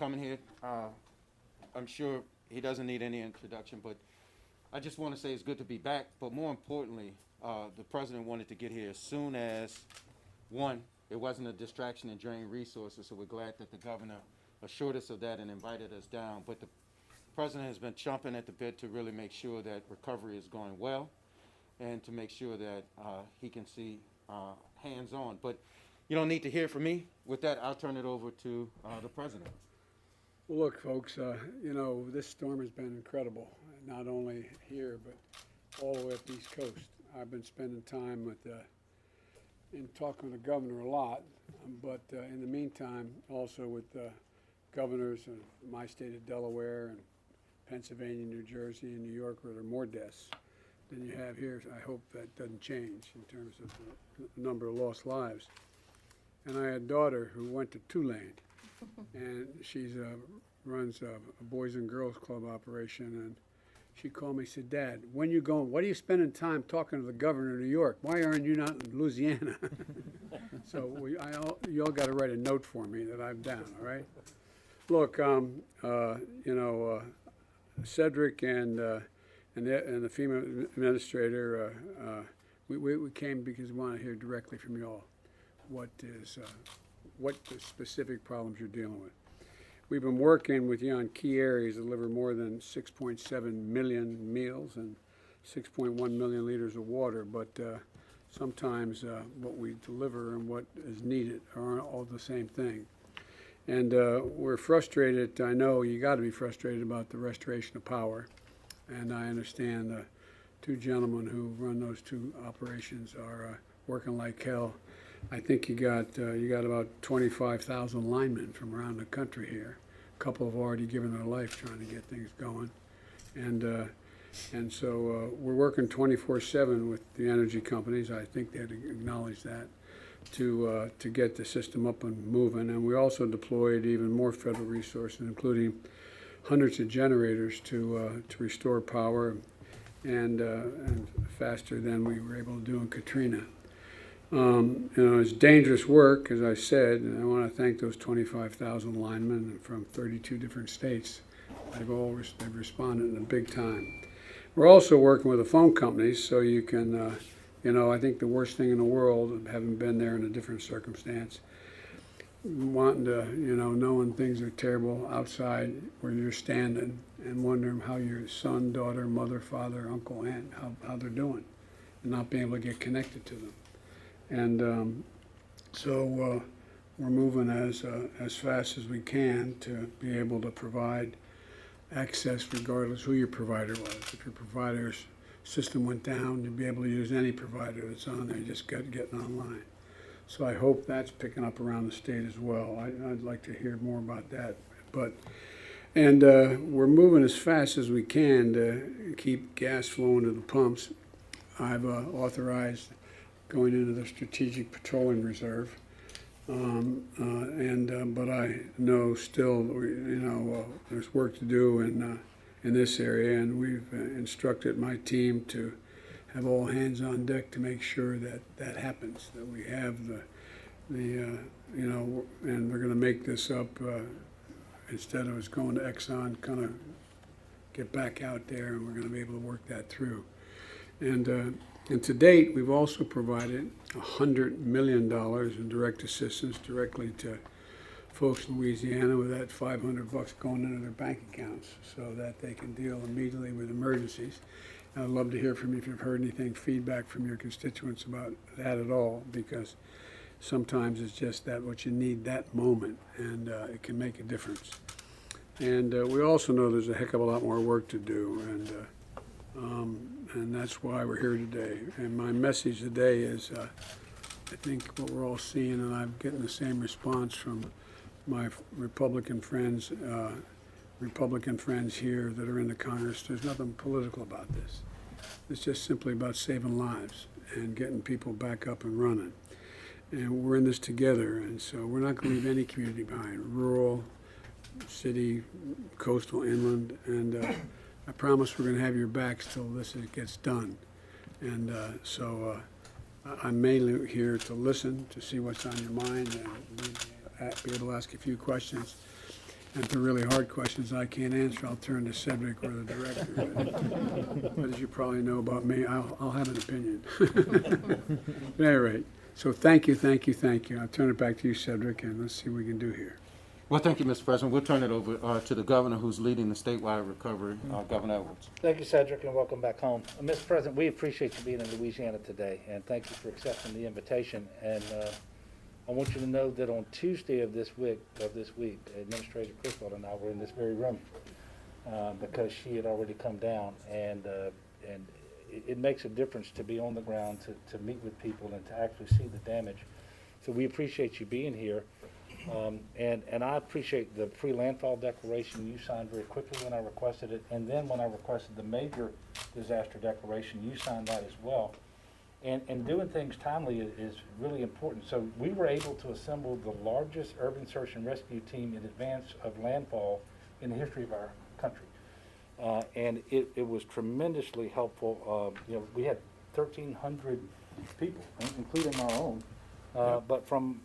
coming here. I'm sure he doesn't need any introduction, but I just want to say it's good to be back. But more importantly, the president wanted to get here as soon as, one, it wasn't a distraction and drain resources, so we're glad that the governor assured us of that and invited us down. But the president has been chomping at the bit to really make sure that recovery is going well and to make sure that he can see hands-on. But you don't need to hear from me. With that, I'll turn it over to the president. Well, look, folks, this storm has been incredible, not only here, but all the way up the East Coast. I've been spending time in talking with the governor a lot, but in the meantime, also with governors of my state of Delaware and Pennsylvania, New Jersey, and New York, where there are more deaths than you have here. I hope that doesn't change in terms of the number of lost lives. And I had a daughter who went to Tulane, and she's runs a Boys and Girls Club operation, and she called me and said, "Dad, when you going? What are you spending time talking to the governor of New York? Why aren't you not in Louisiana?" So you all got to write a note for me that I'm down. All right. Look, Cedric and the FEMA administrator, we came because we want to hear directly from you all what the specific problems you're dealing with. We've been working with you on key areas that deliver more than 6.7 million meals and 6.1 million liters of water, but sometimes what we deliver and what is needed aren't all the same thing. And we're frustrated. I know you got to be frustrated about the restoration of power, and I understand the two gentlemen who run those two operations are working like hell. I think you got about 25,000 linemen from around the country here. A couple have already given their life trying to get things going, and so we're working 24/7 with the energy companies. I think they'd acknowledge that to get the system up and moving. And we also deployed even more federal resources, including hundreds of generators to restore power, and faster than we were able to do in Katrina. It's dangerous work, as I said, and I want to thank those 25,000 linemen from 32 different states. They've responded in a big time. We're also working with the phone companies, so you can, I think the worst thing in the world, having been there in a different circumstance, wanting to, knowing things are terrible outside where you're standing and wondering how your son, daughter, mother, father, uncle, aunt, how they're doing, and not being able to get connected to them. And so we're moving as fast as we can to be able to provide access regardless who your provider was. If your provider's system went down, you'd be able to use any provider that's on there, just getting online. So I hope that's picking up around the state as well. I'd like to hear more about that. And we're moving as fast as we can to keep gas flowing to the pumps. I've authorized going into the Strategic Petroleum Reserve, but I know still, there's work to do in this area, and we've instructed my team to have all hands on deck to make sure that happens, that we have and we're going to make this up instead of us going to Exxon, kind of get back out there, and we're going to be able to work that through. And to date, we've also provided $100 million in direct assistance directly to folks in Louisiana, with that $500 going into their bank accounts so that they can deal immediately with emergencies. And I'd love to hear from you if you've heard anything, feedback from your constituents about that at all, because sometimes it's just that what you need that moment, and it can make a difference. And we also know there's a heck of a lot more work to do, and that's why we're here today. And my message today is, I think what we're all seeing, and I'm getting the same response from my Republican friends here that are in the Congress. There's nothing political about this. It's just simply about saving lives and getting people back up and running. And we're in this together, and so we're not going to leave any community behind, rural, city, coastal, inland, and I promise we're going to have your backs till this gets done. And so I'm mainly here to listen, to see what's on your mind, and be able to ask a few questions. And the really hard questions I can't answer, I'll turn to Cedric or the director. But as you probably know about me, I'll have an opinion. At any rate, so thank you. I'll turn it back to you, Cedric, and let's see what we can do here. Well, thank you, Mr. President. We'll turn it over to the governor who's leading the statewide recovery, Governor Edwards. Thank you, Cedric, and welcome back home. Mr. President, we appreciate you being in Louisiana today, and thank you for accepting the invitation. And I want you to know that on Tuesday of this week, Administrator Criswell and I were in this very room because she had already come down, and it makes a difference to be on the ground, to meet with people, and to actually see the damage. So we appreciate you being here. And I appreciate the pre-landfall declaration you signed very quickly when I requested it, and then when I requested the major disaster declaration, you signed that as well. And doing things timely is really important. So we were able to assemble the largest urban search and rescue team in advance of landfall in the history of our country. And it was tremendously helpful. We had 1,300 people, including our own, but from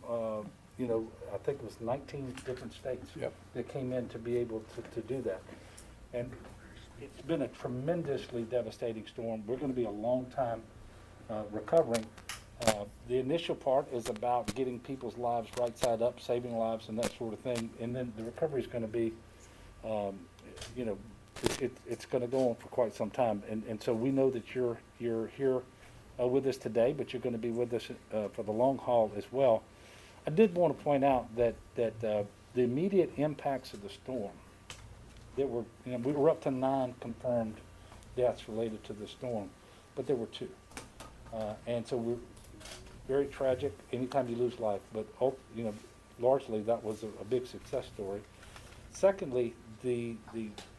I think it was 19 different states that came in to be able to do that. And it's been a tremendously devastating storm. We're going to be a long time recovering. The initial part is about getting people's lives right side up, saving lives and that sort of thing. And then the recovery is going to be, it's going to go on for quite some time. And so we know that you're here with us today, but you're going to be with us for the long haul as well. I did want to point out that the immediate impacts of the storm, we were up to 9 confirmed deaths related to the storm, but there were 2. And so we're very tragic anytime you lose life, but largely that was a big success story. Secondly, the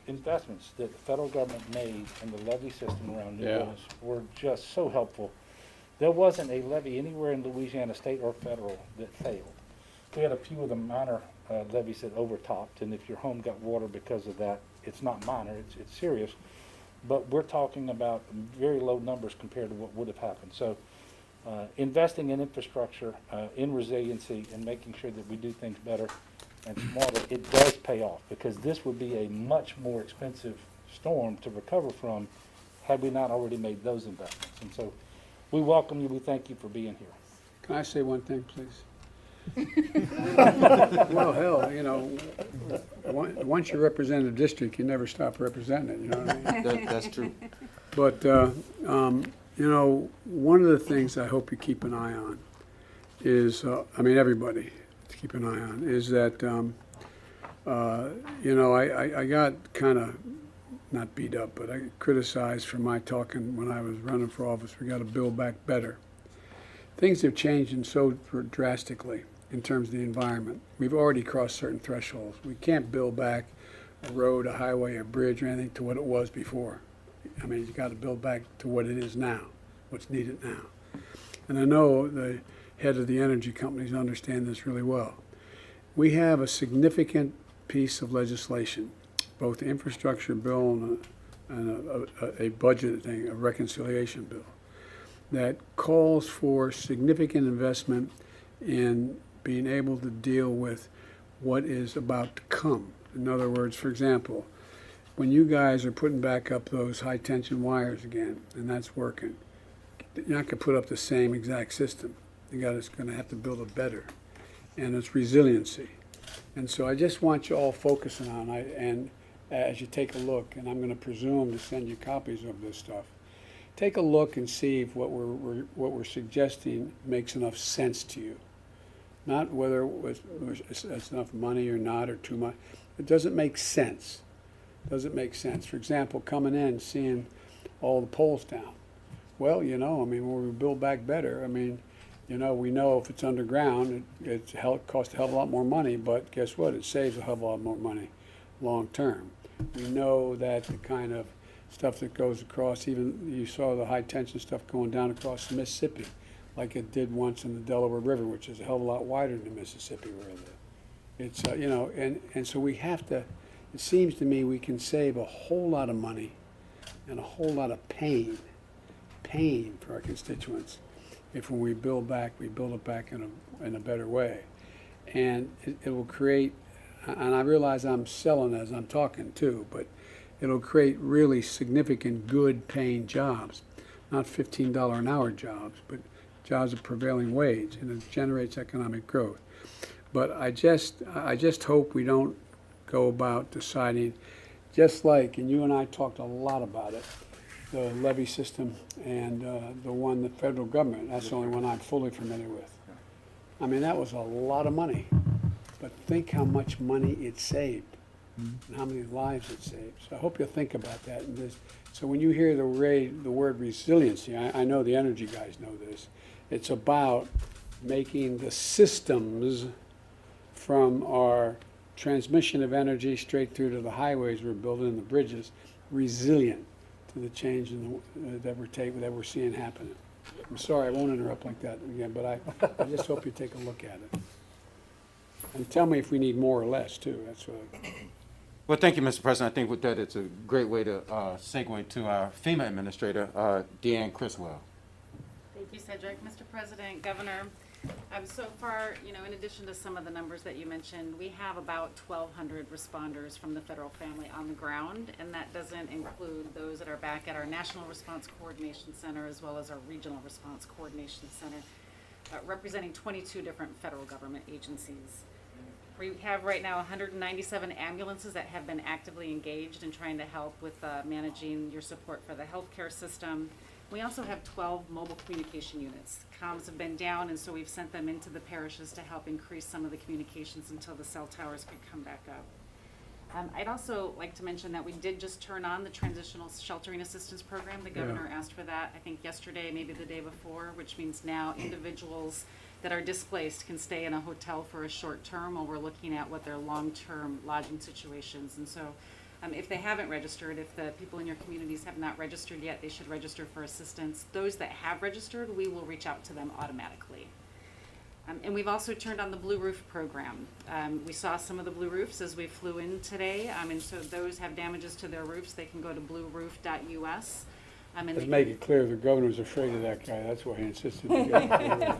investments that the federal government made in the levee system around New Orleans were just so helpful. There wasn't a levee anywhere in Louisiana, state or federal, that failed. We had a few of the minor levees that overtopped, and if your home got water because of that, it's not minor, it's serious. But we're talking about very low numbers compared to what would have happened. So investing in infrastructure, in resiliency, and making sure that we do things better and smarter, it does pay off, because this would be a much more expensive storm to recover from had we not already made those investments. And so we welcome you. We thank you for being here. Can I say one thing, please? Well, hell, once you represent a district, you never stop representing it, you know what I mean? That's true. But, one of the things I hope you keep an eye on is, everybody to keep an eye on, is that, I got kind of, not beat up, but I criticized for my talking when I was running for office. We got to build back better. Things have changed so drastically in terms of the environment. We've already crossed certain thresholds. We can't build back a road, a highway, a bridge, or anything to what it was before. You got to build back to what it is now, what's needed now. And I know the head of the energy companies understand this really well. We have a significant piece of legislation, both the infrastructure bill and a budget thing, a reconciliation bill, that calls for significant investment in being able to deal with what is about to come. In other words, for example, when you guys are putting back up those high tension wires again, and that's working, you're not going to put up the same exact system. You're going to have to build it better, and it's resiliency. And so I just want you all focusing on it, and as you take a look, and I'm going to presume to send you copies of this stuff, take a look and see if what we're suggesting makes enough sense to you. Not whether it's enough money or not, or too much. It doesn't make sense. Does it make sense? For example, coming in, seeing all the poles down. Well, when we build back better, we know if it's underground, it costs a hell of a lot more money, but guess what? It saves a hell of a lot more money long term. We know that the kind of stuff that goes across, even you saw the high tension stuff going down across the Mississippi, like it did once in the Delaware River, which is a hell of a lot wider than the Mississippi River. It's, and so we have to, it seems to me we can save a whole lot of money and a whole lot of pain for our constituents if when we build it back in a better way. And it will create, and I realize I'm selling as I'm talking too, but it'll create really significant, good paying jobs. Not $15 an hour jobs, but jobs of prevailing wage, and it generates economic growth. But I just hope we don't go about deciding, just like, and you and I talked a lot about it, the levy system and the one, the federal government, that's the only one I'm fully familiar with. I mean, that was a lot of money, but think how much money it saved and how many lives it saved. So I hope you'll think about that. So when you hear the word resiliency, I know the energy guys know this, it's about making the systems from our transmission of energy straight through to the highways we're building and the bridges resilient to the change that we're seeing happening. I'm sorry, I won't interrupt like that again, but I just hope you take a look at it. And tell me if we need more or less, too. That's what. Well, thank you, Mr. President. I think with that, it's a great way to segue to our FEMA Administrator, Deanne Criswell. Thank you, Cedric. Mr. President, Governor, so far, in addition to some of the numbers that you mentioned, we have about 1,200 responders from the federal family on the ground, and that doesn't include those that are back at our National Response Coordination Center as well as our Regional Response Coordination Center, representing 22 different federal government agencies. We have right now 197 ambulances that have been actively engaged in trying to help with managing your support for the healthcare system. We also have 12 mobile communication units. Comms have been down, and so we've sent them into the parishes to help increase some of the communications until the cell towers can come back up. I'd also like to mention that we did just turn on the Transitional Sheltering Assistance Program. The governor asked for that, I think yesterday, maybe the day before, which means now individuals that are displaced can stay in a hotel for a short term while we're looking at what their long-term lodging situations. And so if they haven't registered, if the people in your communities have not registered yet, they should register for assistance. Those that have registered, we will reach out to them automatically. And we've also turned on the Blue Roof program. We saw some of the blue roofs as we flew in today, and so those have damages to their roofs. They can go to blueroof.us. Let's make it clear, the governor's afraid of that guy, that's why he insisted to get it.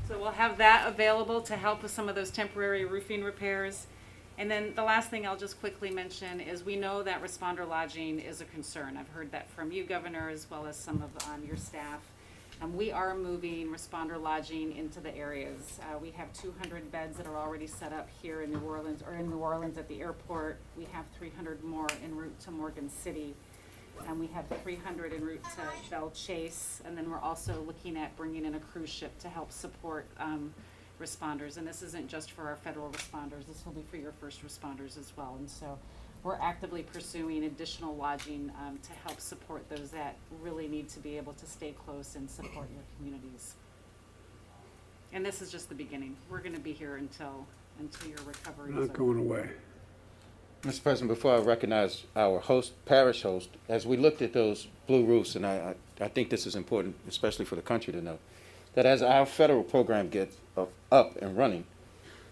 So we'll have that available to help with some of those temporary roofing repairs. And then the last thing I'll just quickly mention is we know that responder lodging is a concern. I've heard that from you, Governor, as well as some of your staff. We are moving responder lodging into the areas. We have 200 beds that are already set up here in New Orleans at the airport. We have 300 more en route to Morgan City. And we have 300 en route to Belle Chase. And then we're also looking at bringing in a cruise ship to help support responders. And this isn't just for our federal responders. This will be for your first responders as well. And so we're actively pursuing additional lodging to help support those that really need to be able to stay close and support your communities. And this is just the beginning. We're going to be here until your recovery is Not going away. Mr. President, before I recognize our parish host, as we looked at those blue roofs, and I think this is important, especially for the country to know, that as our federal program gets up and running,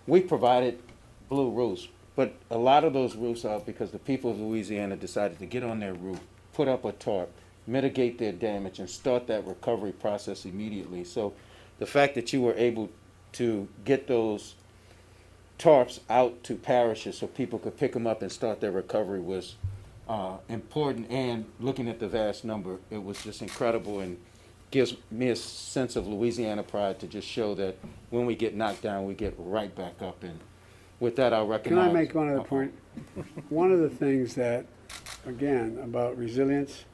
we provided blue roofs. But a lot of those roofs are because the people of Louisiana decided to get on their roof, put up a tarp, mitigate their damage, and start that recovery process immediately. So the fact that you were able to get those tarps out to parishes so people could pick them up and start their recovery was important. And looking at the vast number, it was just incredible and gives me a sense of Louisiana pride to just show that when we get knocked down, we get right back up. And with that, I'll recognize. Can I make one other point? One of the things that, again, about resilience,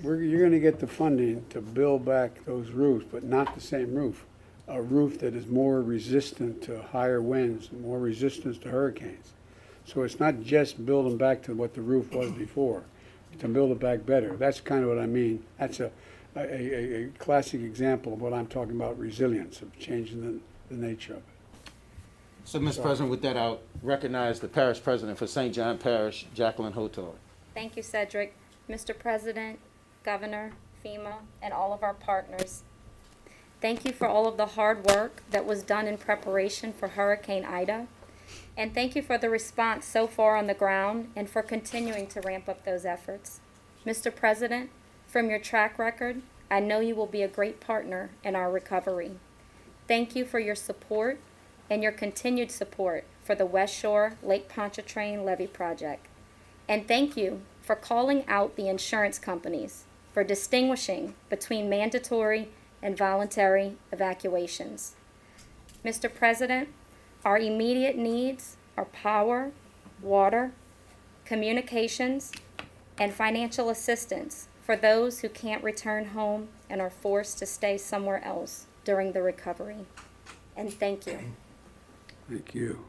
you're going to get the funding to build back those roofs, but not the same roof. A roof that is more resistant to higher winds, more resistant to hurricanes. So it's not just building back to what the roof was before, to build it back better. That's kind of what I mean. That's a classic example of what I'm talking about, resilience, of changing the nature of it. So, Mr. President, with that, I'll recognize the parish president for St. John Parish, Jacqueline Hotard. Thank you, Cedric. Mr. President, Governor, FEMA, and all of our partners, thank you for all of the hard work that was done in preparation for Hurricane Ida. And thank you for the response so far on the ground and for continuing to ramp up those efforts. Mr. President, from your track record, I know you will be a great partner in our recovery. Thank you for your support and your continued support for the West Shore Lake Pontchartrain Levee Project. And thank you for calling out the insurance companies for distinguishing between mandatory and voluntary evacuations. Mr. President, our immediate needs are power, water, communications, and financial assistance for those who can't return home and are forced to stay somewhere else during the recovery. And thank you. Thank you.